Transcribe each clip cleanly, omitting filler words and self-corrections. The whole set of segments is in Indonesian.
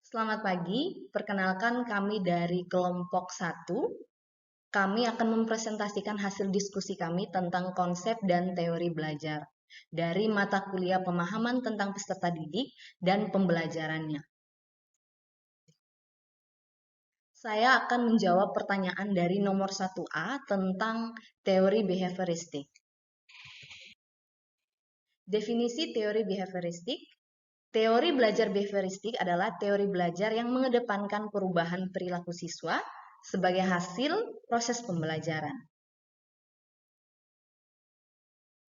Selamat pagi, perkenalkan kami dari kelompok 1. Kami akan mempresentasikan hasil diskusi kami tentang konsep dan teori belajar dari mata kuliah pemahaman tentang peserta didik dan pembelajarannya. Saya akan menjawab pertanyaan dari nomor 1A tentang teori behavioristik. Definisi teori behavioristik. Teori belajar behavioristik adalah teori belajar yang mengedepankan perubahan perilaku siswa sebagai hasil proses pembelajaran.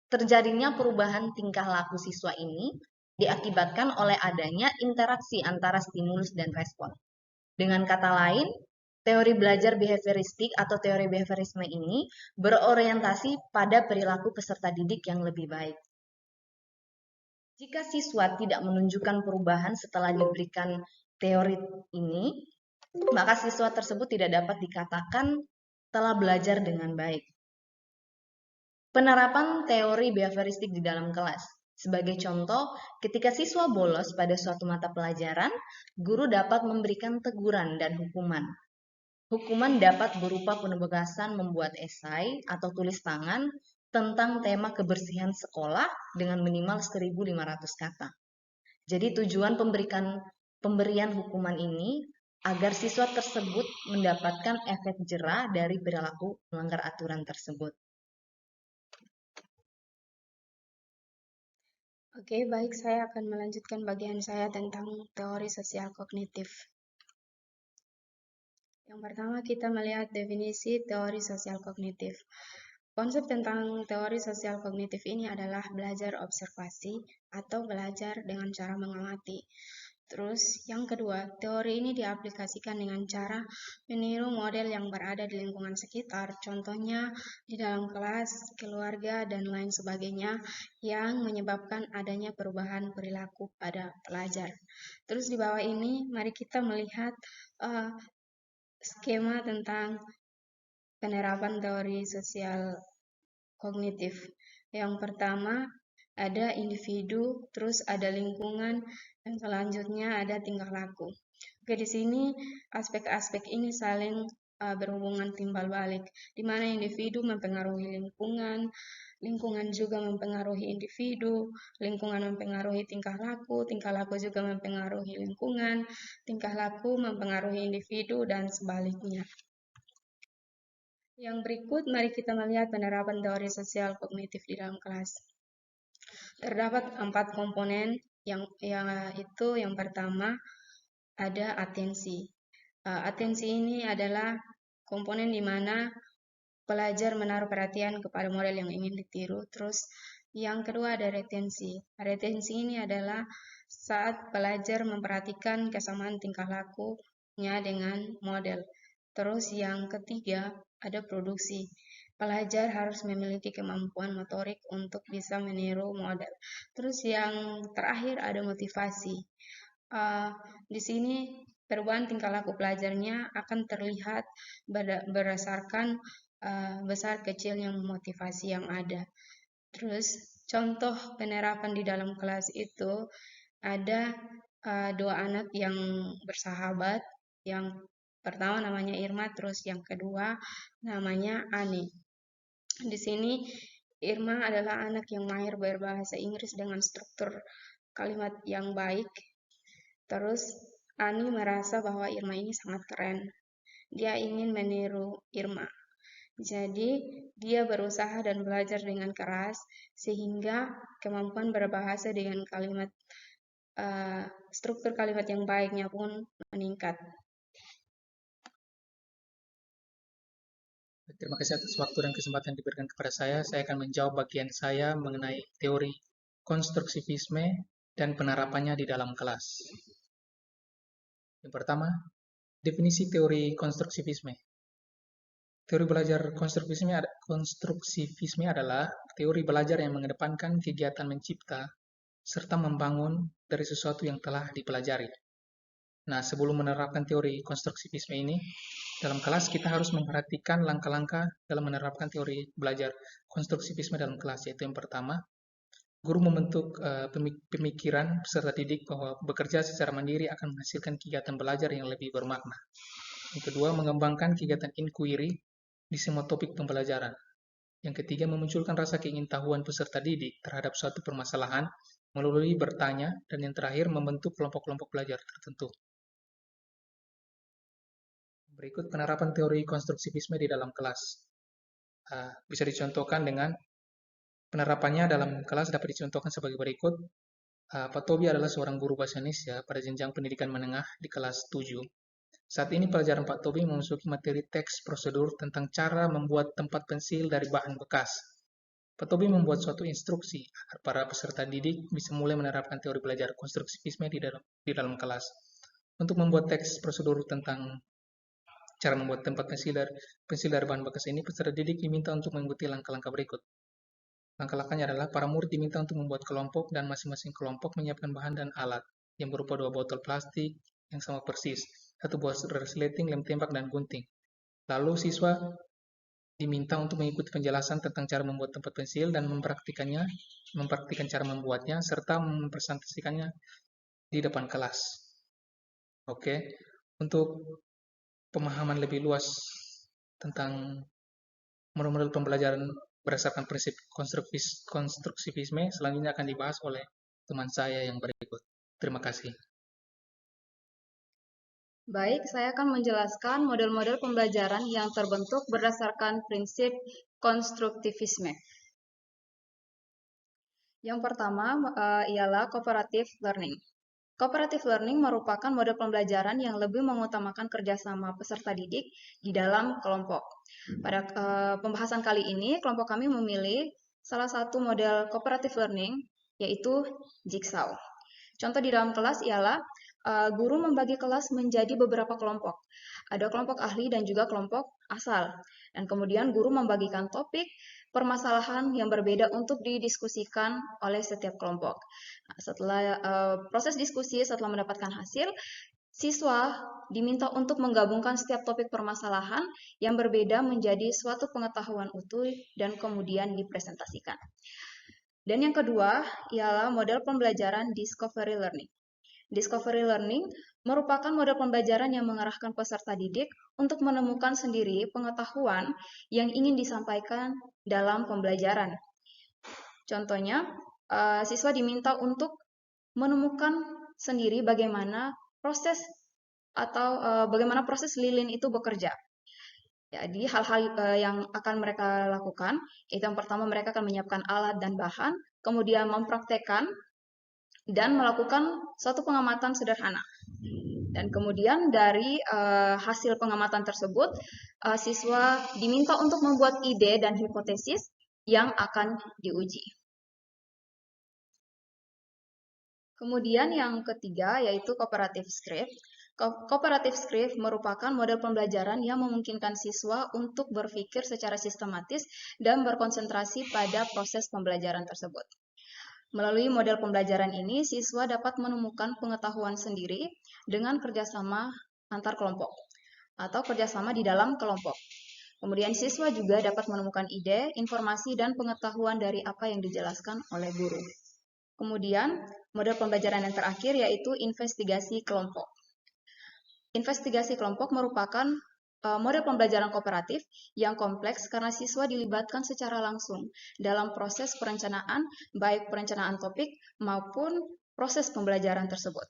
Terjadinya perubahan tingkah laku siswa ini diakibatkan oleh adanya interaksi antara stimulus dan respon. Dengan kata lain, teori belajar behavioristik atau teori behaviorisme ini berorientasi pada perilaku peserta didik yang lebih baik. Jika siswa tidak menunjukkan perubahan setelah diberikan teori ini, maka siswa tersebut tidak dapat dikatakan telah belajar dengan baik. Penerapan teori behavioristik di dalam kelas. Sebagai contoh, ketika siswa bolos pada suatu mata pelajaran, guru dapat memberikan teguran dan hukuman. Hukuman dapat berupa penugasan membuat esai atau tulis tangan tentang tema kebersihan sekolah dengan minimal 1.500 kata. Jadi tujuan pemberian hukuman ini agar siswa tersebut mendapatkan efek jera dari perilaku melanggar aturan tersebut. Oke, baik, saya akan melanjutkan bagian saya tentang teori sosial kognitif. Yang pertama, kita melihat definisi teori sosial kognitif. Konsep tentang teori sosial kognitif ini adalah belajar observasi atau belajar dengan cara mengamati. Terus, yang kedua, teori ini diaplikasikan dengan cara meniru model yang berada di lingkungan sekitar, contohnya di dalam kelas, keluarga, dan lain sebagainya, yang menyebabkan adanya perubahan perilaku pada pelajar. Terus di bawah ini, mari kita melihat skema tentang penerapan teori sosial kognitif. Yang pertama, ada individu, terus ada lingkungan, dan selanjutnya ada tingkah laku. Oke, di sini aspek-aspek ini saling berhubungan timbal balik, di mana individu mempengaruhi lingkungan, lingkungan juga mempengaruhi individu, lingkungan mempengaruhi tingkah laku juga mempengaruhi lingkungan, tingkah laku mempengaruhi individu, dan sebaliknya. Yang berikut, mari kita melihat penerapan teori sosial kognitif di dalam kelas. Terdapat 4 komponen, yang itu yang pertama ada atensi. Atensi ini adalah komponen di mana pelajar menaruh perhatian kepada model yang ingin ditiru. Terus yang kedua ada retensi. Retensi ini adalah saat pelajar memperhatikan kesamaan tingkah lakunya dengan model. Terus yang ketiga ada produksi. Pelajar harus memiliki kemampuan motorik untuk bisa meniru model. Terus yang terakhir ada motivasi. Di sini perubahan tingkah laku pelajarnya akan terlihat berdasarkan besar kecilnya motivasi yang ada. Terus contoh penerapan di dalam kelas itu ada 2 anak yang bersahabat, yang pertama namanya Irma, terus yang kedua namanya Ani. Di sini Irma adalah anak yang mahir berbahasa Inggris dengan struktur kalimat yang baik. Terus Ani merasa bahwa Irma ini sangat keren. Dia ingin meniru Irma. Jadi, dia berusaha dan belajar dengan keras sehingga kemampuan berbahasa dengan kalimat struktur kalimat yang baiknya pun meningkat. Terima kasih atas waktu dan kesempatan yang diberikan kepada saya. Saya akan menjawab bagian saya mengenai teori konstruktivisme dan penerapannya di dalam kelas. Yang pertama, definisi teori konstruktivisme. Teori belajar konstruktivisme adalah teori belajar yang mengedepankan kegiatan mencipta serta membangun dari sesuatu yang telah dipelajari. Nah, sebelum menerapkan teori konstruktivisme ini, dalam kelas kita harus memperhatikan langkah-langkah dalam menerapkan teori belajar konstruktivisme dalam kelas, yaitu yang pertama, Guru membentuk pemikiran peserta didik bahwa bekerja secara mandiri akan menghasilkan kegiatan belajar yang lebih bermakna. Yang kedua, mengembangkan kegiatan inquiry di semua topik pembelajaran. Yang ketiga, memunculkan rasa keingintahuan peserta didik terhadap suatu permasalahan melalui bertanya. Dan yang terakhir, membentuk kelompok-kelompok belajar tertentu. Berikut penerapan teori konstruktivisme di dalam kelas. Bisa dicontohkan dengan penerapannya dalam kelas dapat dicontohkan sebagai berikut. Pak Tobi adalah seorang guru bahasa Indonesia pada jenjang pendidikan menengah di kelas 7. Saat ini pelajaran Pak Tobi memasuki materi teks prosedur tentang cara membuat tempat pensil dari bahan bekas. Pak Tobi membuat suatu instruksi agar para peserta didik bisa mulai menerapkan teori belajar konstruktivisme di dalam kelas. Untuk membuat teks prosedur tentang cara membuat tempat pensil dari bahan bekas ini, peserta didik diminta untuk mengikuti langkah-langkah berikut. Langkah-langkahnya adalah para murid diminta untuk membuat kelompok dan masing-masing kelompok menyiapkan bahan dan alat yang berupa 2 botol plastik yang sama persis, 1 buah resleting, lem tembak, dan gunting. Lalu siswa diminta untuk mengikuti penjelasan tentang cara membuat tempat pensil dan mempraktikkan cara membuatnya, serta mempresentasikannya di depan kelas. Oke, untuk pemahaman lebih luas tentang model-model pembelajaran berdasarkan prinsip konstruktivisme, selanjutnya akan dibahas oleh teman saya yang berikut. Terima kasih. Baik, saya akan menjelaskan model-model pembelajaran yang terbentuk berdasarkan prinsip konstruktivisme. Yang pertama ialah cooperative learning. Cooperative learning merupakan model pembelajaran yang lebih mengutamakan kerjasama peserta didik di dalam kelompok. Pada pembahasan kali ini, kelompok kami memilih salah satu model cooperative learning, yaitu jigsaw. Contoh di dalam kelas ialah guru membagi kelas menjadi beberapa kelompok. Ada kelompok ahli dan juga kelompok asal. Dan kemudian guru membagikan topik permasalahan yang berbeda untuk didiskusikan oleh setiap kelompok. Nah, setelah proses diskusi, setelah mendapatkan hasil, siswa diminta untuk menggabungkan setiap topik permasalahan yang berbeda menjadi suatu pengetahuan utuh dan kemudian dipresentasikan. Dan yang kedua ialah model pembelajaran discovery learning. Discovery learning merupakan model pembelajaran yang mengarahkan peserta didik untuk menemukan sendiri pengetahuan yang ingin disampaikan dalam pembelajaran. Contohnya, siswa diminta untuk menemukan sendiri bagaimana proses lilin itu bekerja. Jadi hal-hal yang akan mereka lakukan, itu yang pertama mereka akan menyiapkan alat dan bahan, kemudian mempraktekkan dan melakukan suatu pengamatan sederhana. Dan kemudian dari hasil pengamatan tersebut, siswa diminta untuk membuat ide dan hipotesis yang akan diuji. Kemudian yang ketiga yaitu cooperative script. Cooperative script merupakan model pembelajaran yang memungkinkan siswa untuk berpikir secara sistematis dan berkonsentrasi pada proses pembelajaran tersebut. Melalui model pembelajaran ini, siswa dapat menemukan pengetahuan sendiri dengan kerjasama antar kelompok atau kerjasama di dalam kelompok. Kemudian siswa juga dapat menemukan ide, informasi, dan pengetahuan dari apa yang dijelaskan oleh guru. Kemudian, model pembelajaran yang terakhir yaitu investigasi kelompok. Investigasi kelompok merupakan model pembelajaran kooperatif yang kompleks karena siswa dilibatkan secara langsung dalam proses perencanaan, baik perencanaan topik maupun proses pembelajaran tersebut.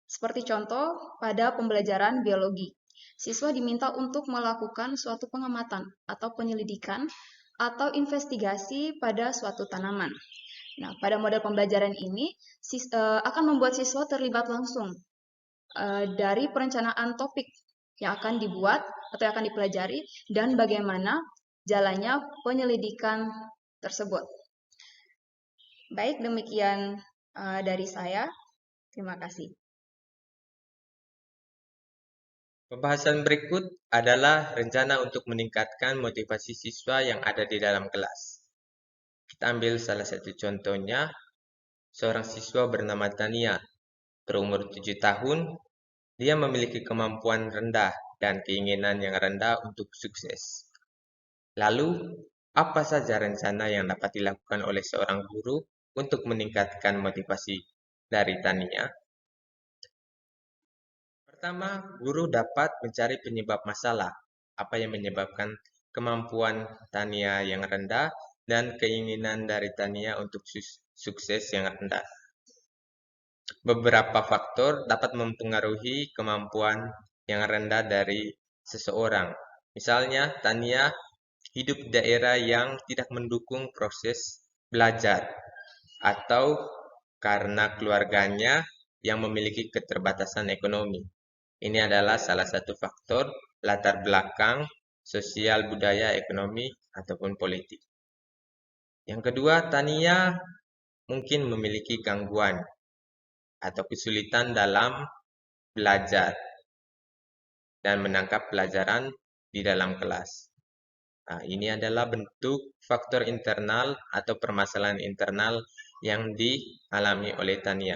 Seperti contoh, pada pembelajaran biologi, siswa diminta untuk melakukan suatu pengamatan atau penyelidikan atau investigasi pada suatu tanaman. Nah, pada model pembelajaran ini akan membuat siswa terlibat langsung dari perencanaan topik yang akan dibuat atau yang akan dipelajari dan bagaimana jalannya penyelidikan tersebut. Baik, demikian dari saya. Terima kasih. Pembahasan berikut adalah rencana untuk meningkatkan motivasi siswa yang ada di dalam kelas. Kita ambil salah satu contohnya, seorang siswa bernama Tania, berumur 7 tahun, dia memiliki kemampuan rendah dan keinginan yang rendah untuk sukses. Lalu, apa saja rencana yang dapat dilakukan oleh seorang guru untuk meningkatkan motivasi dari Tania? Pertama, guru dapat mencari penyebab masalah. Apa yang menyebabkan kemampuan Tania yang rendah dan keinginan dari Tania untuk sukses yang rendah. Beberapa faktor dapat mempengaruhi kemampuan yang rendah dari seseorang. Misalnya, Tania hidup di daerah yang tidak mendukung proses belajar, atau karena keluarganya yang memiliki keterbatasan ekonomi. Ini adalah salah satu faktor latar belakang sosial, budaya, ekonomi, ataupun politik. Yang kedua, Tania mungkin memiliki gangguan atau kesulitan dalam belajar dan menangkap pelajaran di dalam kelas. Nah, ini adalah bentuk faktor internal atau permasalahan internal yang dialami oleh Tania.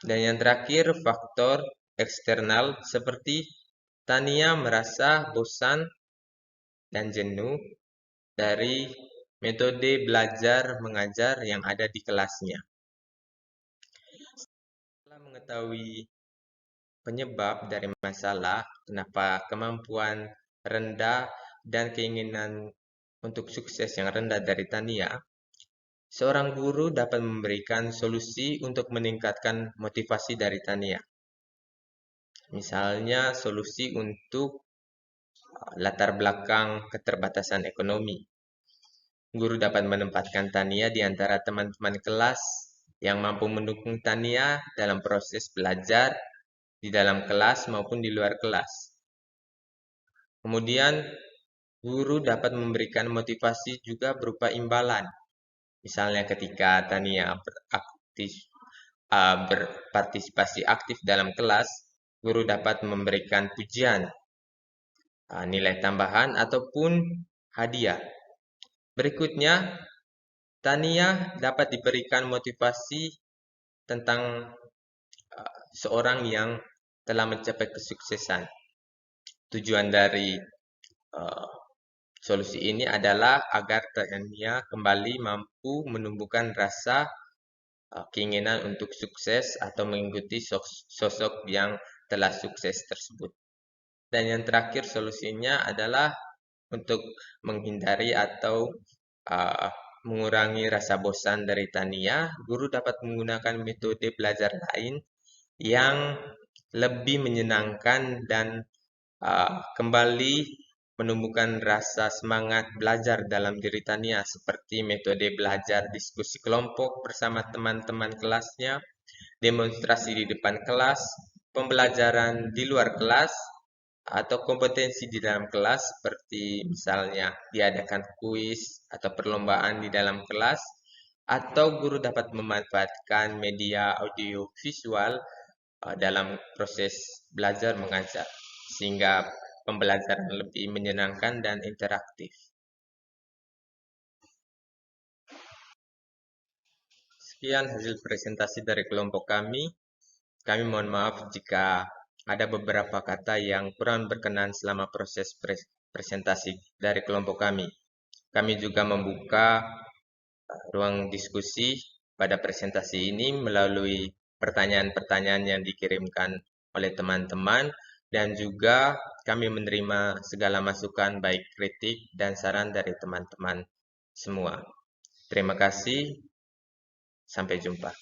Dan yang terakhir, faktor eksternal seperti Tania merasa bosan dan jenuh dari metode belajar mengajar yang ada di kelasnya. Setelah mengetahui penyebab dari masalah, kenapa kemampuan rendah dan keinginan untuk sukses yang rendah dari Tania, seorang guru dapat memberikan solusi untuk meningkatkan motivasi dari Tania. Misalnya, solusi untuk latar belakang keterbatasan ekonomi. Guru dapat menempatkan Tania di antara teman-teman kelas yang mampu mendukung Tania dalam proses belajar di dalam kelas maupun di luar kelas. Kemudian, guru dapat memberikan motivasi juga berupa imbalan. Misalnya ketika Tania berpartisipasi aktif dalam kelas, guru dapat memberikan pujian, nilai tambahan, ataupun hadiah. Berikutnya, Tania dapat diberikan motivasi tentang seorang yang telah mencapai kesuksesan. Tujuan dari solusi ini adalah agar Tania kembali mampu menumbuhkan rasa keinginan untuk sukses atau mengikuti sosok yang telah sukses tersebut. Dan yang terakhir solusinya adalah untuk menghindari atau mengurangi rasa bosan dari Tania, guru dapat menggunakan metode belajar lain yang lebih menyenangkan dan kembali menumbuhkan rasa semangat belajar dalam diri Tania, seperti metode belajar diskusi kelompok bersama teman-teman kelasnya, demonstrasi di depan kelas, pembelajaran di luar kelas, atau kompetensi di dalam kelas seperti misalnya diadakan kuis atau perlombaan di dalam kelas, atau guru dapat memanfaatkan media audio visual dalam proses belajar mengajar sehingga pembelajaran lebih menyenangkan dan interaktif. Sekian hasil presentasi dari kelompok kami. Kami mohon maaf jika ada beberapa kata yang kurang berkenan selama proses presentasi dari kelompok kami. Kami juga membuka ruang diskusi pada presentasi ini melalui pertanyaan-pertanyaan yang dikirimkan oleh teman-teman, dan juga kami menerima segala masukan baik kritik dan saran dari teman-teman semua. Terima kasih, sampai jumpa.